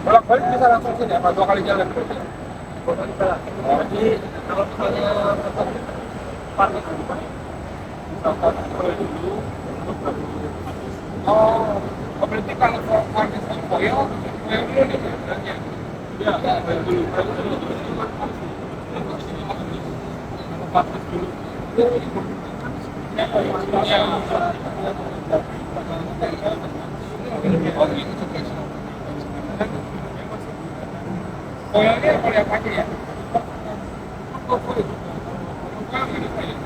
Bolak-balik bisa langsung sini apa 2 kali jalan berarti? 2 kali jalan. Oh, jadi kalau misalnya untuk parkir misalkan dulu untuk oh, berarti kalau parkir sama foil dulu nih berarti ya? Iya, foil dulu. Parkir dulu. Oh, gitu. Foilnya apa yang pakai ya? Oh, foil. Foil nggak ada foil.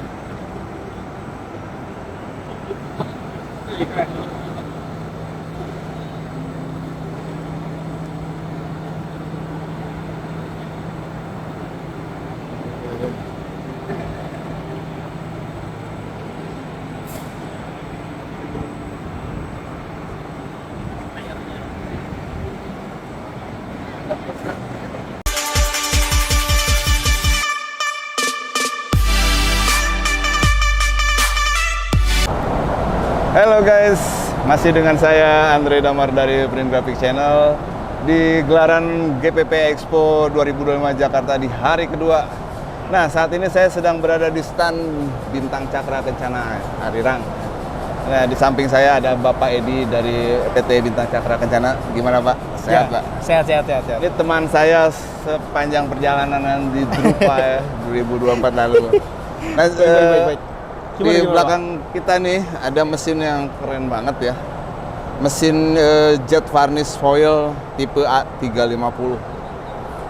Halo guys, masih dengan saya Andre Damar dari Print Graphic Channel di gelaran GPP Expo 2025 Jakarta di hari kedua. Nah, saat ini saya sedang berada di stand Bintang Cakra Kencana Arirang. Nah, di samping saya ada Bapak Edi dari PT Bintang Cakra Kencana. Gimana Pak? Sehat ya, Pak? Sehat. Ini teman saya sepanjang perjalanan di Drupa ya, 2024 lalu. Nah, baik. Di belakang kita nih ada mesin yang keren banget ya. Mesin jet varnish foil tipe A350.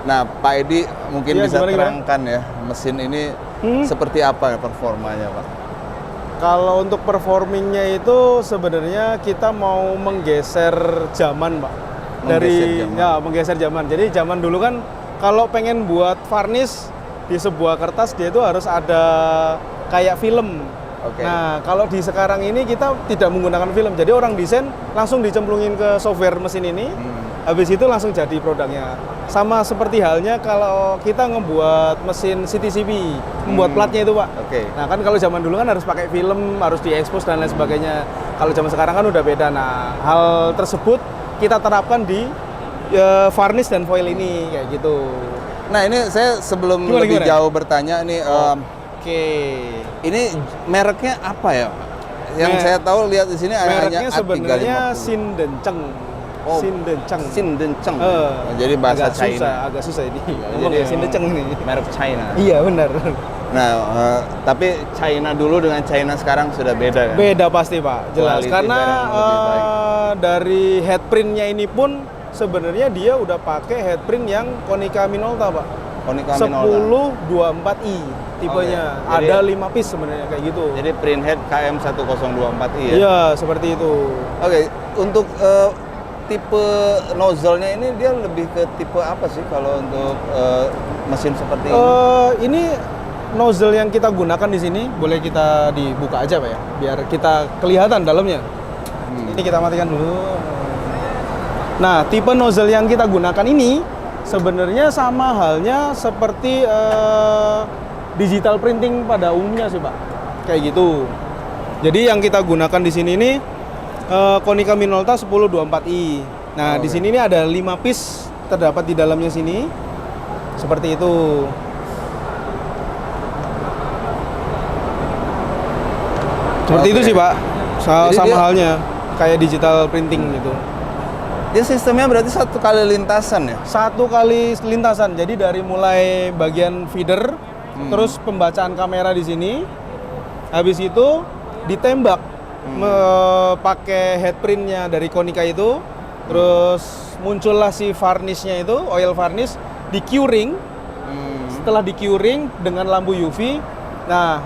Nah, Pak Edi mungkin bisa terangkan ya, mesin ini seperti apa ya performanya, Pak? Kalau untuk performingnya itu sebenarnya kita mau menggeser zaman, Pak. Menggeser zaman. Jadi zaman dulu kan kalau pengen buat varnish di sebuah kertas dia itu harus ada kayak film. Okay. Nah, kalau di sekarang ini kita tidak menggunakan film. Jadi orang desain langsung dicemplungin ke software mesin ini. Habis itu langsung jadi produknya. Sama seperti halnya kalau kita ngebuat mesin CTCP, membuat platnya itu, Pak. Okay. Nah, kan kalau zaman dulu kan harus pakai film, harus diekspos dan lain sebagainya. Kalau zaman sekarang kan udah beda. Nah, hal tersebut kita terapkan di varnish dan foil ini kayak gitu. Nah, ini saya sebelum lebih jauh bertanya nih ini mereknya apa ya? Yang saya tahu lihat di sini mereknya hanya sebenarnya Sindenceng. Oh, Sindenceng. Jadi bahasa China. Agak susah ini. Jadi Sindenceng ini. Merek China. Iya, benar. Nah, tapi China dulu dengan China sekarang sudah beda ya? Beda pasti, Pak. Jelas. Quality karena dari headprintnya ini pun sebenarnya dia udah pakai headprint yang Konica Minolta, Pak. Konica Minolta 1024i tipenya. Okay. Ada 5 piece sebenarnya kayak gitu. Jadi print head KM1024i ya? Iya, seperti itu. Oke, untuk tipe nozzle-nya ini dia lebih ke tipe apa sih kalau untuk mesin seperti ini? Ini nozzle yang kita gunakan di sini boleh kita dibuka aja, Pak ya, biar kita kelihatan dalamnya. Ini kita matikan dulu. Nah, tipe nozzle yang kita gunakan ini sebenarnya sama halnya seperti digital printing pada umumnya sih, Pak. Kayak gitu. Jadi yang kita gunakan di sini ini Konica Minolta 1024i. Nah, di sini ini ada 5 piece terdapat di dalamnya sini. Seperti itu. Seperti itu sih, Pak. Sama halnya kayak digital printing gitu. Dia sistemnya berarti satu kali lintasan ya? Satu kali lintasan. Jadi dari mulai bagian feeder, terus pembacaan kamera di sini, habis itu ditembak pakai headprintnya dari Konica itu, terus muncullah si varnishnya itu, oil varnish, di curing. Setelah di curing dengan lampu UV, nah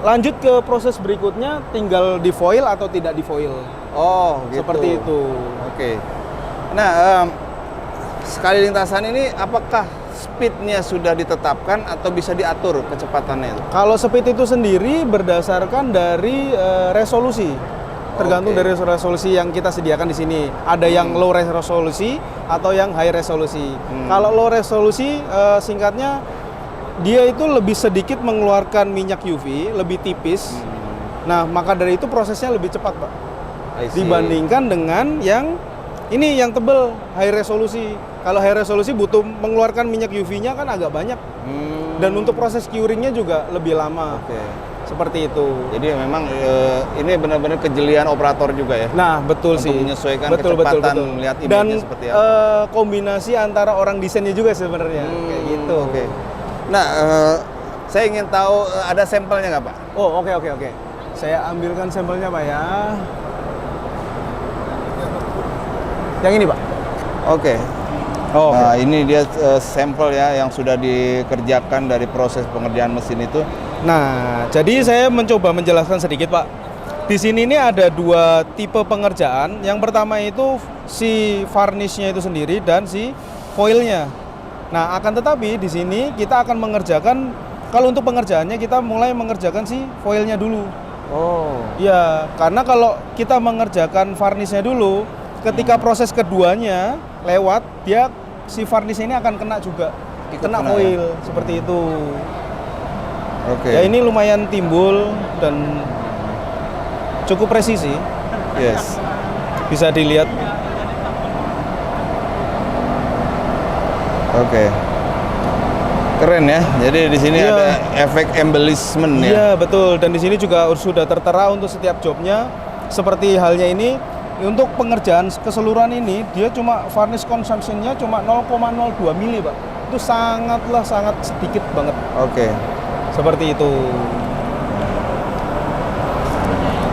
lanjut ke proses berikutnya, tinggal di foil atau tidak di foil. Oh, gitu. Seperti itu. Oke. Nah, sekali lintasan ini apakah speednya sudah ditetapkan atau bisa diatur kecepatannya itu? Kalau speed itu sendiri berdasarkan dari resolusi. Tergantung dari resolusi yang kita sediakan di sini. Ada yang low resolusi atau yang high resolusi. Kalau low resolusi singkatnya dia itu lebih sedikit mengeluarkan minyak UV, lebih tipis. Nah, maka dari itu prosesnya lebih cepat, Pak. Dibandingkan dengan yang Ini yang tebel, high resolusi. Kalau high resolusi butuh mengeluarkan minyak UV-nya kan agak banyak. Dan untuk proses curingnya juga lebih lama. Oke. Seperti itu. Jadi memang ini benar-benar kejelian operator juga ya. Nah, betul Untuk sih. menyesuaikan kecepatan melihat image-nya Dan seperti apa. kombinasi antara orang desainnya juga sebenarnya. Kayak gitu. Oke. Nah, saya ingin tahu ada sampelnya nggak Pak? Oh, oke. Saya ambilkan sampelnya, Pak ya. Yang ini, Pak. Oke. Oh, Nah, ini dia sampel ya yang sudah dikerjakan dari proses pengerjaan mesin itu. Nah, jadi saya mencoba menjelaskan sedikit, Pak. Di sini ini ada dua tipe pengerjaan. Yang pertama itu si varnishnya itu sendiri dan si foilnya. Nah, akan tetapi di sini kita akan mengerjakan, kalau untuk pengerjaannya kita mulai mengerjakan si foilnya dulu. Oh. Ya, karena kalau kita mengerjakan varnishnya dulu, ketika proses keduanya lewat, dia si varnish ini akan kena juga, kena kena foil seperti itu. Oke. Ya ini lumayan timbul dan cukup presisi, Yes. bisa dilihat. Oke. Keren ya. Jadi di sini Iya. ada efek embellishment ya. Iya betul, dan di sini juga sudah tertera untuk setiap jobnya. Seperti halnya ini, untuk pengerjaan keseluruhan ini dia cuma varnish consumption-nya cuma 0,02 mili, Pak. Itu sangat sedikit banget. Oke. Seperti itu.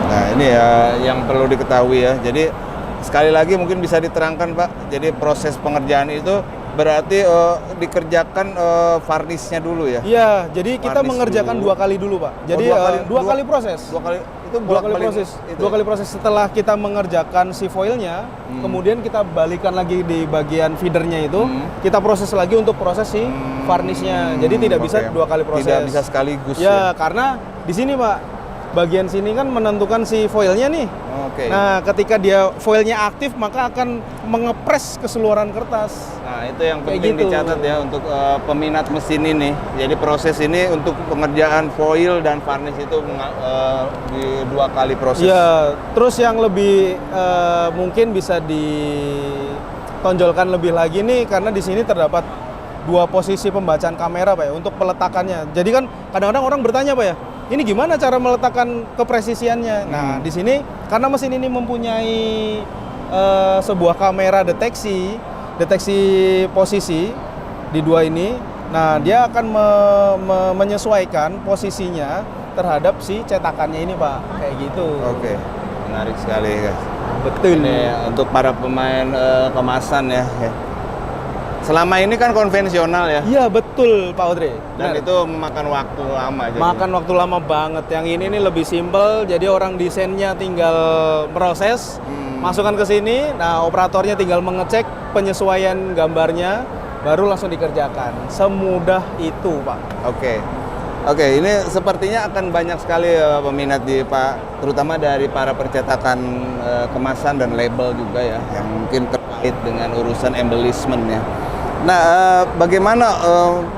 Nah, ini ya yang perlu diketahui ya. Jadi sekali lagi mungkin bisa diterangkan Pak. Jadi proses pengerjaan itu berarti dikerjakan varnishnya dulu ya. Iya, jadi kita Varnish mengerjakan dulu. 2 kali dulu, Pak. Jadi dua kali proses. Dua kali proses setelah kita mengerjakan si foilnya, kemudian kita balikan lagi di bagian feedernya itu, kita proses lagi untuk proses si varnishnya. Jadi tidak bisa Oke. 2 kali proses. Tidak bisa sekaligus Ya, karena di sini, Pak, bagian sini kan menentukan si foilnya nih. Oke. Nah, ketika dia foilnya aktif, maka akan mengepres keseluruhan kertas. Nah, itu yang Kayak penting gitu. dicatat ya untuk peminat mesin ini. Jadi proses ini untuk pengerjaan foil dan varnish itu di 2 kali proses. Ya, terus yang lebih mungkin bisa ditonjolkan lebih lagi nih, karena di sini terdapat 2 posisi pembacaan kamera, Pak ya, untuk peletakannya. Jadi kan kadang-kadang orang bertanya, Pak ya, ini gimana cara meletakkan kepresisiannya? Nah, di sini karena mesin ini mempunyai sebuah kamera deteksi posisi di 2 ini. Nah, dia akan menyesuaikan posisinya terhadap si cetakannya ini, Pak. Kayak gitu. Oke. Menarik sekali, guys. Betul. Ini untuk para pemain kemasan ya. Selama ini kan konvensional ya. Iya, betul, Pak Audrey. Dan Benar. itu memakan waktu lama. Jadi. Makan waktu lama banget. Yang ini nih lebih simpel, jadi orang desainnya tinggal proses, masukkan ke sini. Nah, operatornya tinggal mengecek penyesuaian gambarnya, baru langsung dikerjakan. Semudah itu, Pak. Oke, ini sepertinya akan banyak sekali peminat di Pak, terutama dari para percetakan kemasan dan label juga ya, yang mungkin terkait dengan urusan embellishment ya. Nah, bagaimana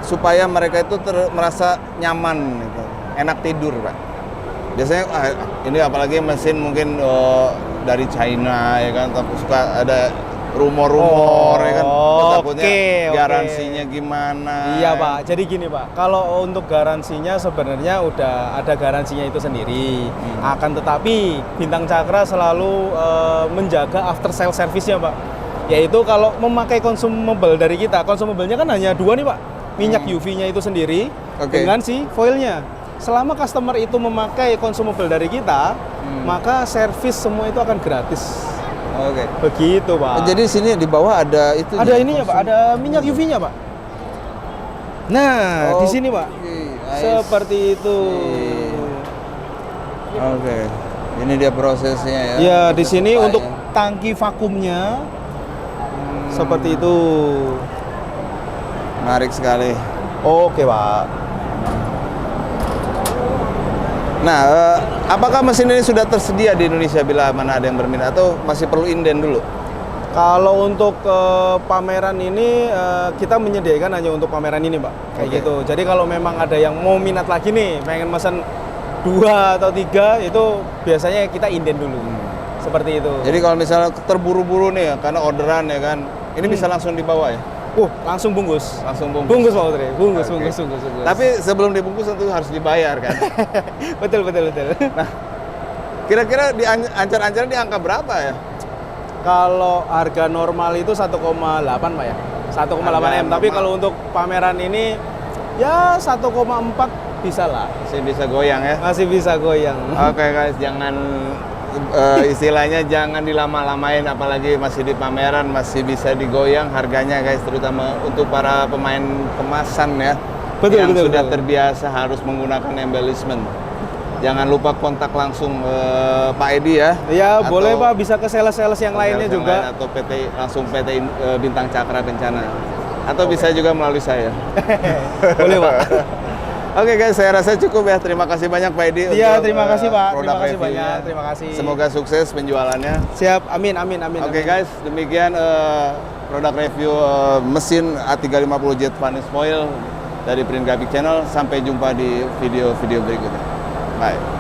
supaya mereka itu merasa nyaman, gitu, enak tidur, Pak? Biasanya ini apalagi mesin mungkin dari China ya kan, suka ada rumor-rumor ya kan, takutnya garansinya gimana? Iya, Pak. Jadi gini, Pak, kalau untuk garansinya sebenarnya udah ada garansinya itu sendiri. Akan tetapi Bintang Cakra selalu menjaga after sale service-nya, Pak. Yaitu kalau memakai consumable dari kita, consumable-nya kan hanya 2 nih, Pak. Minyak UV-nya itu sendiri dengan si foilnya. Selama customer itu memakai consumable dari kita, maka servis semua itu akan gratis. Oke. Begitu, Pak. Jadi sini di bawah ada itu. Ada ininya, Pak. Ada minyak UV-nya, Pak. Nah, di sini, Pak. Seperti itu. Oke. Ini dia prosesnya ya. Ya, di sini Supaya. untuk tangki vakumnya seperti itu. Menarik sekali. Oke, Pak. Nah, apakah mesin ini sudah tersedia di Indonesia bila mana ada yang berminat atau masih perlu inden dulu? Kalau untuk pameran ini kita menyediakan hanya untuk pameran ini, Pak. Kayak Oke. gitu. Jadi kalau memang ada yang mau minat lagi nih, pengen pesan 2 atau 3, itu biasanya kita inden dulu. Seperti itu. Jadi kalau misalnya terburu-buru nih ya, karena orderan ya kan, ini bisa langsung dibawa ya? Langsung bungkus. Langsung bungkus. Bungkus Pak Putri. Bungkus, Oke. bungkus, bungkus, bungkus. Tapi sebelum dibungkus tentu harus dibayar kan? betul, betul, betul. Nah, kira-kira di ancar-ancar di angka berapa ya? Kalau harga normal itu 1,8 Pak ya. 1,8 Harga M. Tapi normal. kalau untuk pameran ini ya 1,4 bisa lah. Masih bisa goyang ya? Masih bisa goyang. Oke guys, jangan istilahnya jangan dilama-lamain, apalagi masih di pameran, masih bisa digoyang harganya guys, terutama untuk para pemain kemasan ya, Betul, yang betul, sudah betul. terbiasa harus menggunakan embellishment. Jangan lupa kontak langsung Pak Edi ya. Ya Atau boleh Pak, bisa ke sales-sales yang lainnya yang juga. lain, atau PT langsung PT Bintang Cakra Kencana, atau bisa juga melalui saya. Boleh Pak. Oke guys, saya rasa cukup ya. Terima kasih banyak Pak Edi. Iya, untuk, terima kasih Pak. produk Terima kasih reviewnya. banyak. Terima kasih. Semoga sukses penjualannya. Siap, amin, amin, amin. Oke amin. guys, demikian produk review mesin A350 Jet Furnace Foil dari Print Graphic Channel. Sampai jumpa di video-video berikutnya. Bye.